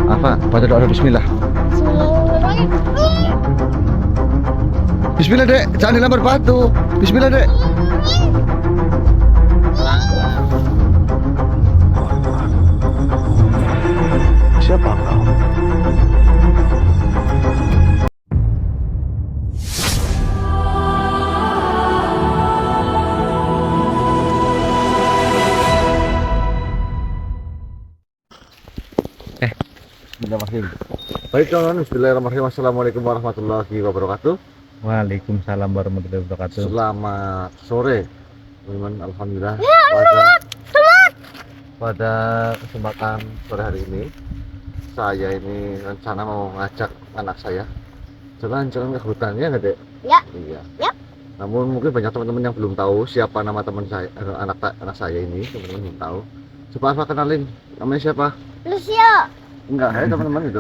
Apa? Baca doa bismillah. Bismillah, Dek. Jangan dilempar batu. Bismillah, Dek. Siapa kau? Bismillahirrahmanirrahim. Baik kawan, bismillahirrahmanirrahim. Assalamualaikum warahmatullahi wabarakatuh. Waalaikumsalam warahmatullahi wabarakatuh. Selamat sore, teman-teman. Alhamdulillah pada kesempatan sore hari ini, saya ini rencana mau ngajak anak saya jalan-jalan ke hutannya, nggak, Dek? Ya. Iya. Ya. Namun mungkin banyak teman-teman yang belum tahu siapa nama teman saya, anak saya ini. Teman-teman belum tahu. Coba Alfa kenalin, namanya siapa? Lucio. Enggak, hai teman-teman itu.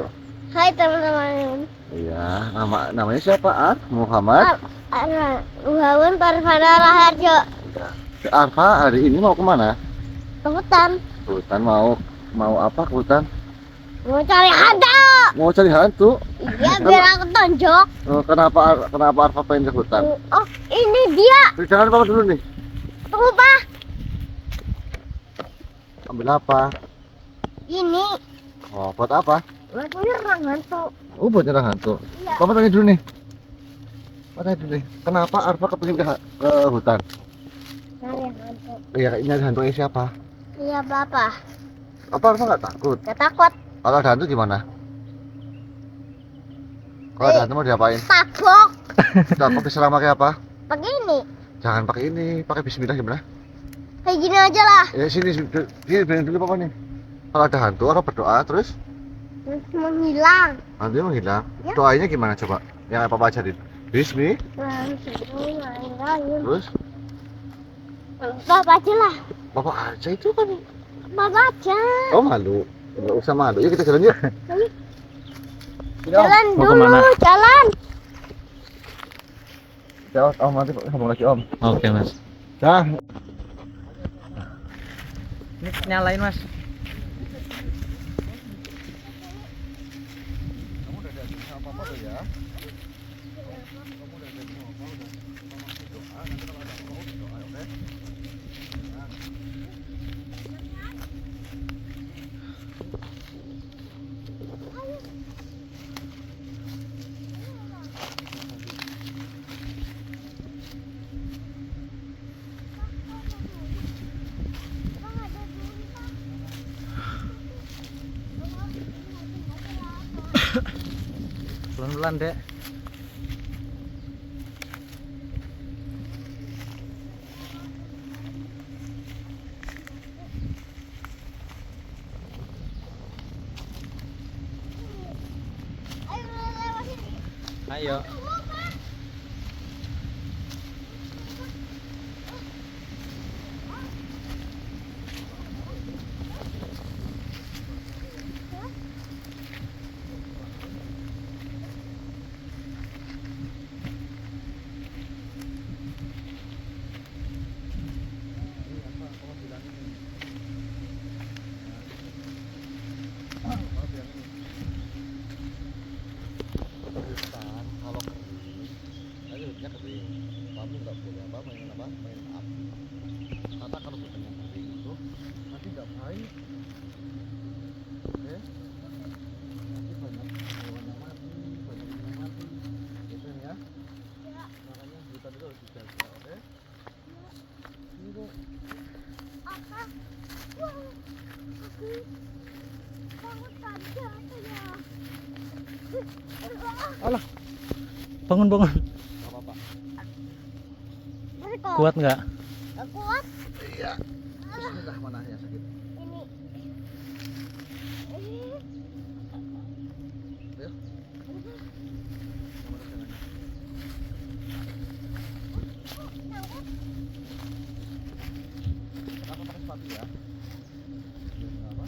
Hai teman-teman. Iya, namanya siapa? Muhammad. Muhammad Parvana Raharjo. Ya. Si Arfa hari ini mau kemana? Ke hutan. Hutan, mau apa ke hutan? Mau cari hantu. Mau cari hantu. Iya, biar aku tonjok. Kenapa Arfa pengen ke hutan? Oh, ini dia. Jangan bawa dulu nih. Tunggu, Pak. Ambil apa? Ini. Oh, buat apa? Buat nyerang hantu. Oh, buat nyerang hantu. Iya. Papa tanya dulu nih. Papa tanya dulu nih. Kenapa Arfa kepingin ke hutan? Cari hantu. Iya, nyari hantunya siapa? Iya, Bapak. Apa Arfa nggak takut? Gak takut. Kalau ada hantu gimana? Kalau ada hantu mau diapain? Tabok. Takut diserang pakai apa? Pakai ini. Jangan pakai ini, pakai bismillah gimana? Kayak gini aja lah. Ya sini bilangin dulu Papa nih. Kalau ada hantu orang berdoa terus Terus menghilang. hantunya menghilang. Ya. Doanya gimana coba? Yang Papa ajarin. Bismi, terus Bapak aja lah. Papa aja itu kan. Bapak aja. Oh malu, nggak usah malu. Yuk kita jalan yuk. Jalan Mau dulu, kemana? jalan. Ya Om nanti ngomong lagi Om. Oke, Mas. Dah. Ini nyalain, Mas. Kamu udah ada sama Papa tuh ya. Pelan-pelan, Dek. Ayo. Kalau kering, aja hujannya kering. Kamu nggak boleh main api. Karena kalau hujannya kering itu nanti nggak baik. Oke? Nanti banyak hewan yang mati, banyak yang mati. Gitu ya? Makanya hutan itu harus dijaga, oke? Ini kok. Apa? Wah, aku bangun tadi apa ya? Alah. Bangun. Nggak apa-apa. Kuat nggak? Gak kuat. Iya. Bismillah, mana yang sakit? Ini. Ayo. Kamu ada jalannya. Apa pakai sepatu ya? Apa?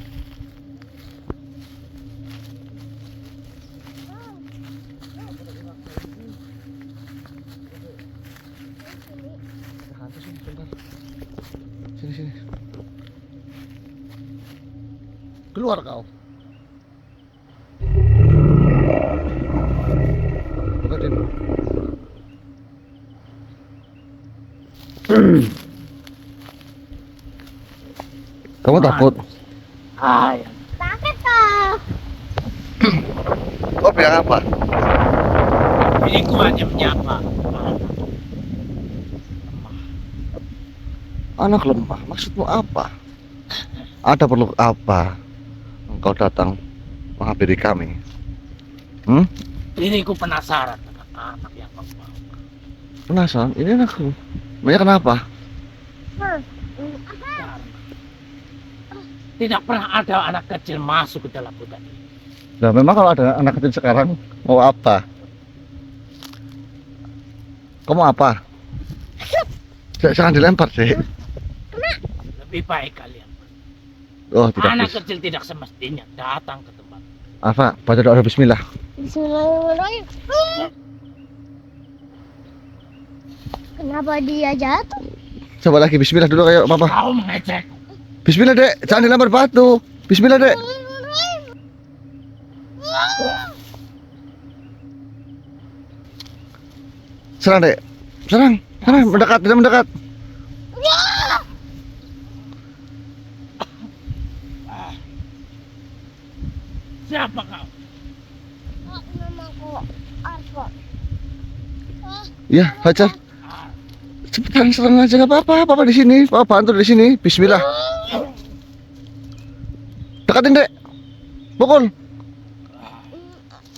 Kamu tadi maksain sih. Ada hantu sini, bentar. Sini. Keluar kau. Kamu takut? Ay, Sakit kah? Kau bilang apa? ini ku hanya menyapa. Anak lemah, maksudmu apa? Ada perlu apa? Engkau datang menghampiri kami? Ini ku penasaran dengan anak yang kau bawa. Penasaran? Ini anakku. Banyak kenapa? Apa? Karena tidak pernah ada anak kecil masuk ke dalam hutan ini. Nah, memang kalau ada anak kecil sekarang mau apa? Kamu apa? Jangan dilempar sih. Lebih baik kalian. Oh, tidak Anak bisa. kecil tidak semestinya datang ke tempat. Apa? Baca doa bismillah. Bismillahirrahmanirrahim. Kenapa dia jatuh? Coba lagi bismillah dulu kayak papa. Kau mengecek. Bismillah, Dek. Jangan dilempar batu. Bismillah, Dek. Serang, Dek. Serang. Serang, mendekat, tidak mendekat. Siapa kau? Namaku Arfa. Ya, Fajar. Cepetan serang aja nggak apa-apa. Papa di sini. Papa bantu di sini. Bismillah. Dekatin, Dek. Pukul.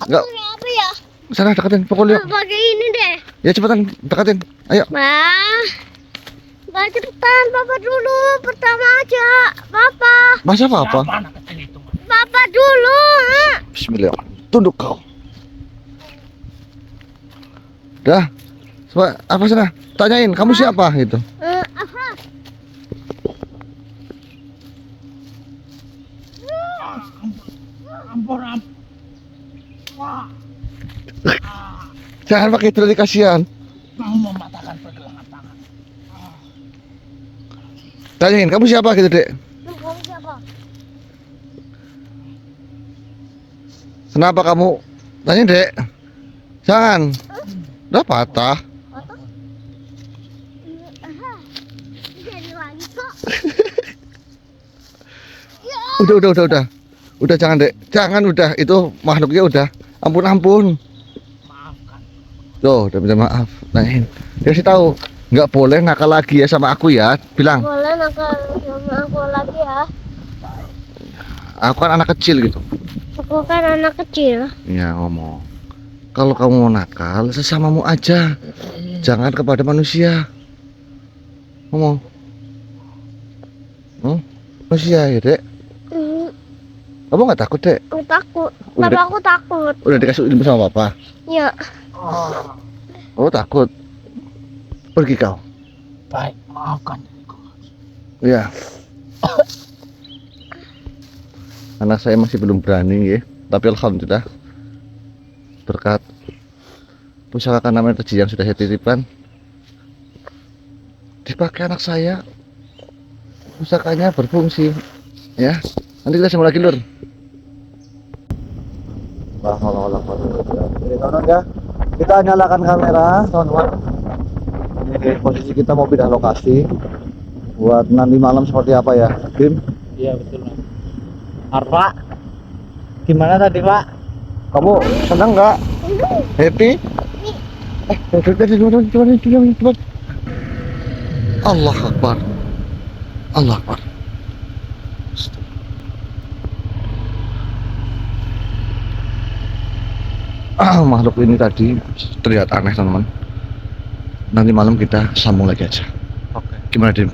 Enggak. Apa ya? Sana dekatin, pukul yuk. Pakai ini deh. Ya cepetan, dekatin. Ayo. Bah, cepetan, Papa dulu. Pertama aja, Papa. Masa apa? Siapa anak kecil itu? Papa dulu. Bismillah. Tunduk kau. Dah. Coba apa sana? Tanyain, kamu siapa gitu. Apa? Ampun, ampun. Wah, Jangan pakai itu, kasihan. mau mematahkan pergelangan tangan. Tanyain, kamu siapa gitu, Dek. Kamu siapa? Kenapa kamu? Tanya, Dek. Jangan. Udah patah. Jadi lagi kok. Udah. Udah jangan, Dek. Jangan udah. Itu makhluknya udah. Ampun. Maafkan. Tuh, udah minta maaf. Tanyain. Dia sih tahu. Nggak boleh nakal lagi ya sama aku ya. Bilang, Boleh nakal sama aku lagi ya. aku kan anak kecil gitu. Aku kan anak kecil. Ya ngomong. Kalau kamu mau nakal, sesamamu aja. Jangan kepada manusia. Ngomong. Manusia ya, Dek. Kamu nggak takut, Dek? Aku takut. Udah, Papa aku takut. Udah dikasih ilmu sama papa. Ya. Oh takut. Pergi kau. Baik, maafkan diriku. Iya. Anak saya masih belum berani ya. Tapi alhamdulillah berkat pusaka Kanam Energi yang sudah saya titipkan dipakai anak saya, pusakanya berfungsi ya. Nanti kita sambung lagi, Lur. Ya. Kita nyalakan kamera, teman-teman. Ini posisi kita mau pindah lokasi buat nanti malam seperti apa ya, Bim? Iya betul, Mas. Arfa, gimana tadi, Pak? Kamu senang nggak? Happy? Cepat. Allah Akbar. Allah Akbar. Makhluk ini tadi terlihat aneh, teman-teman. Nanti malam kita sambung lagi aja. Oke. Gimana, Dim?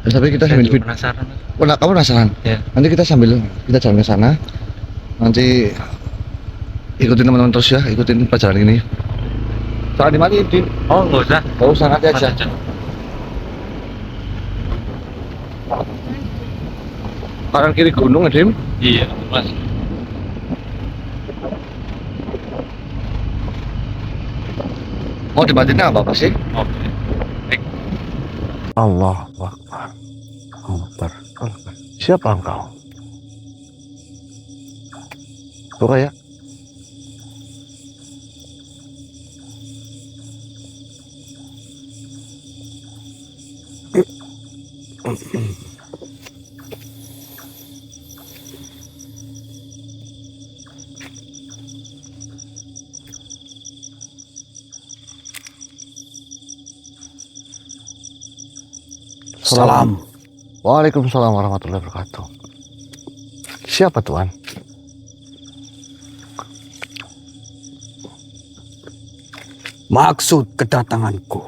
Tapi kita sambil video. Penasaran. Kamu penasaran? Ya. Nanti kita sambil kita jalan ke sana. Nanti ikutin teman-teman terus ya, ikutin perjalanan ini. Jangan dimatiin, Dim. Oh, nggak usah. Gak usah, nanti aja. Kanan kiri gunung ya, Dim. Iya, Mas. Mau dimatiin apa sih? Oke. Allah Akbar. Akbar. Siapa engkau? Tuh kayak Salam. Waalaikumsalam warahmatullahi wabarakatuh. Siapa Tuan? Maksud kedatanganku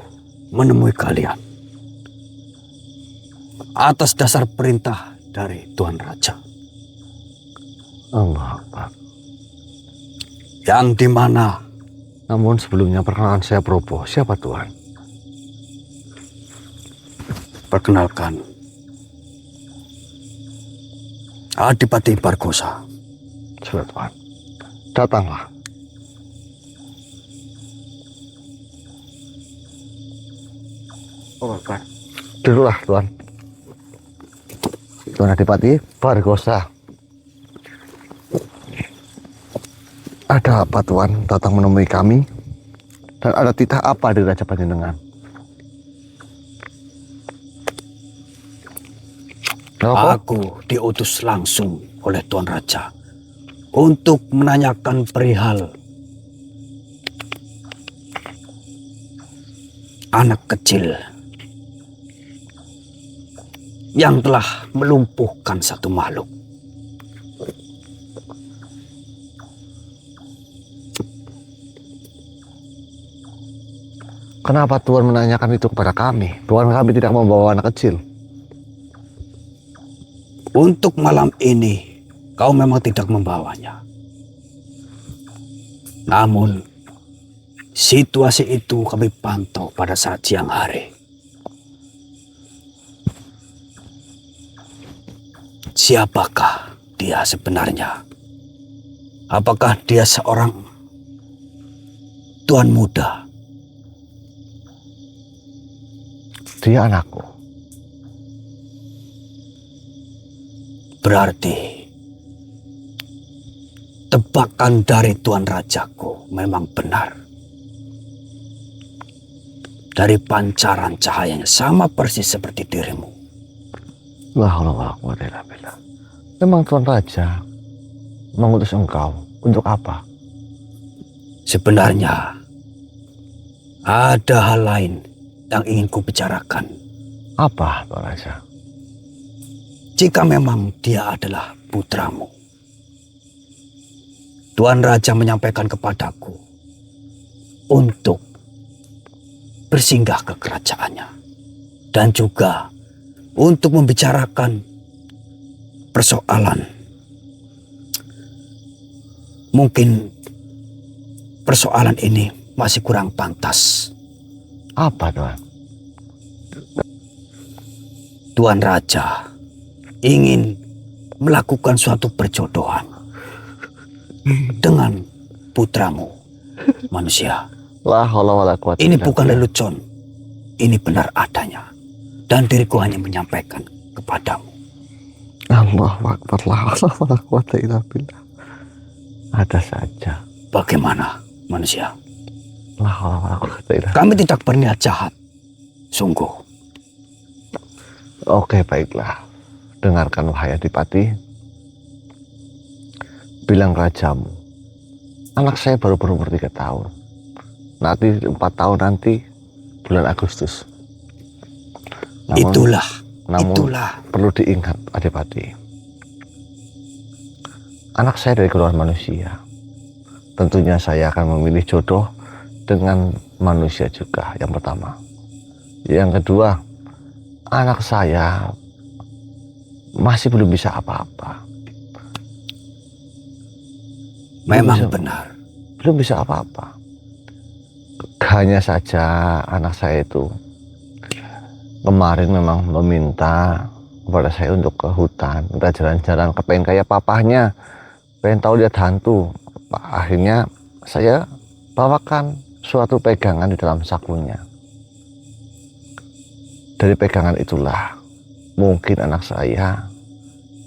menemui kalian atas dasar perintah dari Tuan Raja. Allah Akbar. Yang dimana Namun sebelumnya perkenalkan saya Probo. Siapa Tuan? perkenalkan Adipati Bargosa. Sudah Tuan. Datanglah. Oh Tuan. Dululah Tuan. Tuan Adipati Bargosa. Ada apa Tuan datang menemui kami? Dan ada titah apa di Raja Panjenengan? Apa? Aku diutus langsung oleh Tuan Raja untuk menanyakan perihal anak kecil yang telah melumpuhkan satu makhluk. Kenapa Tuan menanyakan itu kepada kami? Tuan kami tidak membawa anak kecil. Untuk malam ini kau memang tidak membawanya. Namun situasi itu kami pantau pada saat siang hari. Siapakah dia sebenarnya? Apakah dia seorang tuan muda? Dia anakku. Berarti tebakan dari Tuan Rajaku memang benar. Dari pancaran cahayanya sama persis seperti dirimu. La haula wala quwwata illa billah. Memang Tuan Raja mengutus engkau untuk apa? Sebenarnya ada hal lain yang ingin kubicarakan. Apa Tuan Raja? Jika memang dia adalah putramu, Tuan Raja menyampaikan kepadaku untuk bersinggah ke kerajaannya dan juga untuk membicarakan persoalan. Mungkin persoalan ini masih kurang pantas. Apa Tuan? Tuan Raja ingin melakukan suatu perjodohan dengan putramu manusia. La haula wala quwwata Ini illa bukan billah. lelucon, ini benar adanya. Dan diriku hanya menyampaikan kepadamu. Allahu Akbar. La haula wala quwwata illa billah. Ada saja. Bagaimana manusia? La haula wala quwwata illa billah. Kami tidak berniat jahat, sungguh. Oke, baiklah. Dengarkan wahai Adipati. Bilang rajamu, anak saya baru berumur 3 tahun. Nanti 4 tahun nanti bulan Agustus. Itulah. Perlu diingat Adipati. Anak saya dari keluarga manusia. Tentunya saya akan memilih jodoh dengan manusia juga yang pertama. Yang kedua, anak saya masih belum bisa apa-apa. Memang benar. Belum bisa apa-apa. Hanya saja anak saya itu kemarin memang meminta kepada saya untuk ke hutan. Kita jalan-jalan, kepengen kayak papahnya. Pengen tahu lihat hantu. Akhirnya saya bawakan suatu pegangan di dalam sakunya. Dari pegangan itulah mungkin anak saya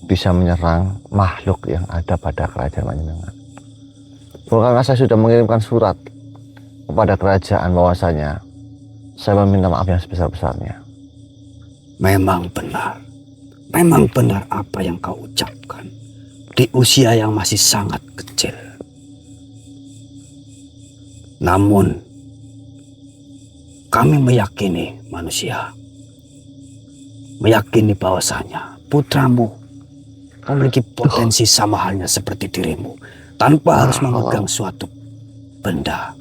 bisa menyerang makhluk yang ada pada kerajaan Panjenengan. Karena saya sudah mengirimkan surat kepada kerajaan bahwasanya saya meminta maaf yang sebesar-besarnya. Memang benar apa yang kau ucapkan di usia yang masih sangat kecil. Namun, kami meyakini bahwasanya putramu memiliki potensi sama halnya seperti dirimu tanpa harus memegang suatu benda.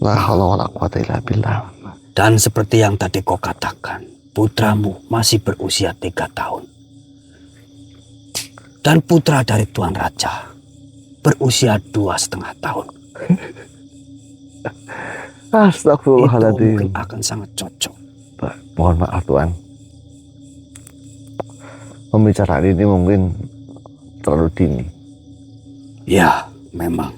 La haula wala quwata illa billah. Dan seperti yang tadi kau katakan, putramu masih berusia 3 tahun. Dan putra dari Tuan Raja berusia 2,5 tahun. Itu Astagfirullahaladzim. mungkin akan sangat cocok. Mohon maaf Tuan. Pembicaraan ini mungkin terlalu dini. Ya, memang.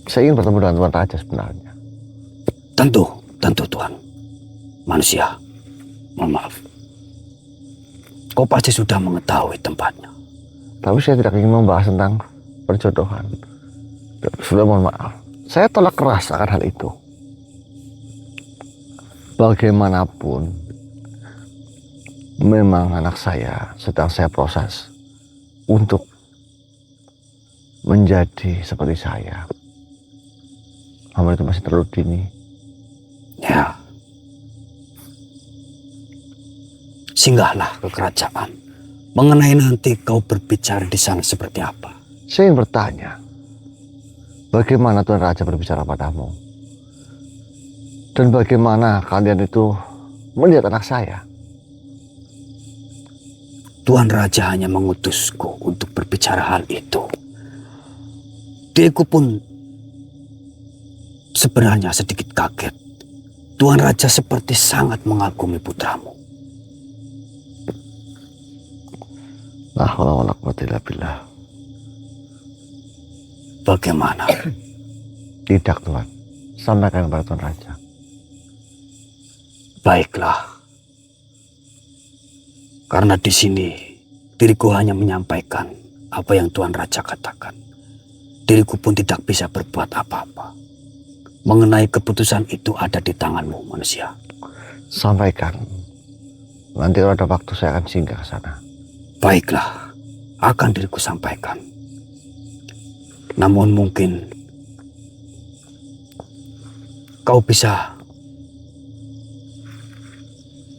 Saya ingin bertemu dengan Tuan Raja sebenarnya. Tentu Tuan. Manusia, mohon maaf. Kau pasti sudah mengetahui tempatnya. Tapi saya tidak ingin membahas tentang perjodohan. Sudah, mohon maaf. Saya tolak keras akan hal itu. Bagaimanapun, memang anak saya sedang saya proses untuk menjadi seperti saya. Namun itu masih terlalu dini. Ya. Singgahlah ke kerajaan. Mengenai nanti kau berbicara di sana seperti apa. Saya ingin bertanya, bagaimana Tuan Raja berbicara padamu? Dan bagaimana kalian itu melihat anak saya? Tuan Raja hanya mengutusku untuk berbicara hal itu. Diriku pun sebenarnya sedikit kaget. Tuan Raja seperti sangat mengagumi putramu. La haula wala quwata illa billah. Bagaimana? Tidak Tuan, sampaikan kepada Tuan Raja. Baiklah. Karena di sini diriku hanya menyampaikan apa yang Tuan Raja katakan. Diriku pun tidak bisa berbuat apa-apa. Mengenai keputusan itu ada di tanganmu, manusia. Sampaikan. Nanti kalau ada waktu saya akan singgah ke sana. Baiklah, akan diriku sampaikan. Namun mungkin kau bisa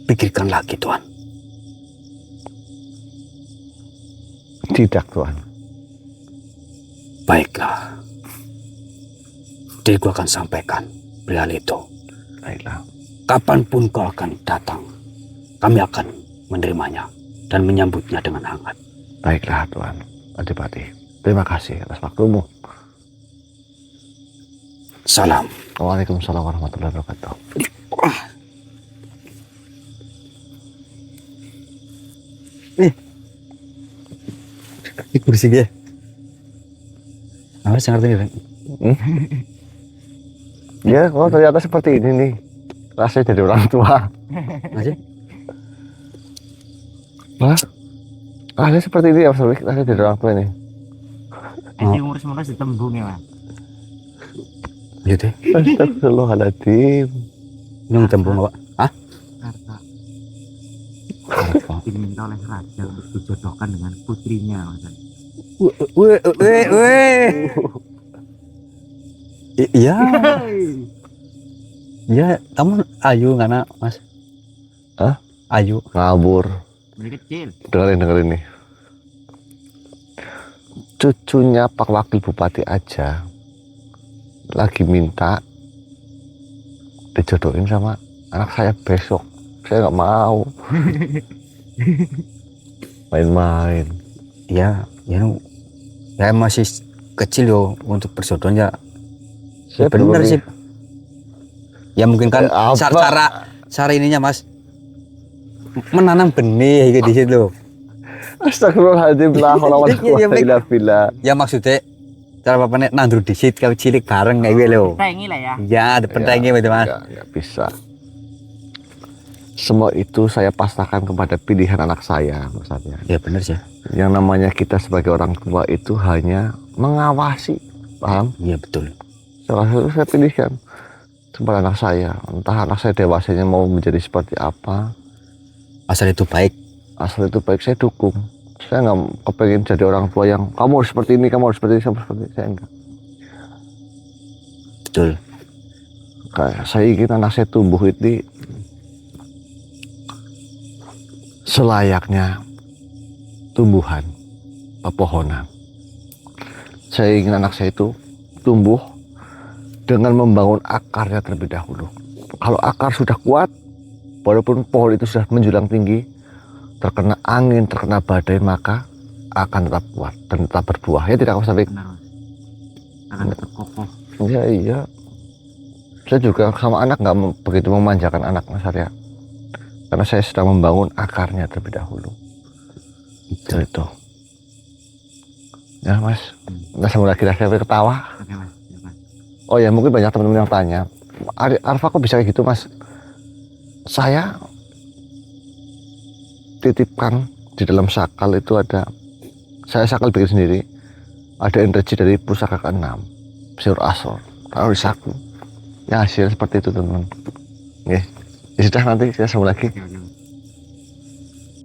pikirkan lagi, Tuan. Tidak Tuan. Baiklah. Diriku akan sampaikan perihal itu. Baiklah. Kapanpun kau akan datang, kami akan menerimanya dan menyambutnya dengan hangat. Baiklah Tuan Adipati. Terima kasih atas waktumu. Salam. Waalaikumsalam warahmatullahi wabarakatuh. Ini kursi dia. Apa sih ngerti nih? Ya, kalau ternyata seperti ini nih. Rasanya jadi orang tua. Aja. Wah, rasanya seperti ini ya Mas Rubik. Rasanya jadi orang tua ini. Ini umur 19 ditembung ya Mas. Gitu ya. Astagfirullahaladzim. Ini tembung apa? Hah? Karena diminta oleh raja untuk dijodohkan dengan putrinya Mas. Iya. Iya, kamu ayu ngana, Mas? Hah? Ayu. Ngabur. Dari kecil. Dengerin nih. Cucunya Pak Wakil Bupati aja lagi minta dijodohin sama anak saya besok. Saya nggak mau. Main-main. Ya, saya masih kecil yo untuk berjodoh ya. Saya Bener sih. Ya mungkin kan apa? cara ininya Mas menanam benih gitu di situ. Astagfirullahaladzim. La haula wala quwata illa billah. Ya maksudnya cara bapaknya nandur di situ kalau cilik bareng kayak gitu loh. Pengi lah ya. Ya, ada pentengnya gitu Mas. Nggak bisa. Semua itu saya pasrahkan kepada pilihan anak saya maksudnya. Ya benar sih. Yang namanya kita sebagai orang tua itu hanya mengawasi, paham? Iya betul. Salah satu saya pilihkan. pada anak saya. Entah anak saya dewasanya mau menjadi seperti apa. Asal itu baik. Asal itu baik, saya dukung. Saya nggak kepengen jadi orang tua yang kamu harus seperti ini, kamu harus seperti ini, kamu harus seperti ini. Saya enggak. Betul. Kayak saya ingin anak saya tumbuh itu selayaknya tumbuhan, pepohonan. Saya ingin anak saya itu tumbuh dengan membangun akarnya terlebih dahulu. Kalau akar sudah kuat, walaupun pohon itu sudah menjulang tinggi, terkena angin, terkena badai, maka akan tetap kuat dan tetap berbuah. Ya tidak, Mas Taufik? Akan tetap kokoh. Iya, iya. Saya juga sama anak nggak begitu memanjakan anak, Mas Arya. Karena saya sedang membangun akarnya terlebih dahulu. Itu. Ya, Mas. Nggak sama lagi saya ketawa. Oke, Mas. Ya, Mas. Oh ya, mungkin banyak teman-teman yang tanya, Arfa kok bisa kayak gitu, Mas? Saya titipkan di dalam sakal itu ada, saya sakal bikin sendiri, ada energi dari pusaka ke-6, Syur Asor, taruh di saku. Ya hasil seperti itu, teman-teman. Oke, ya sudah, nanti saya sambung lagi. Oke,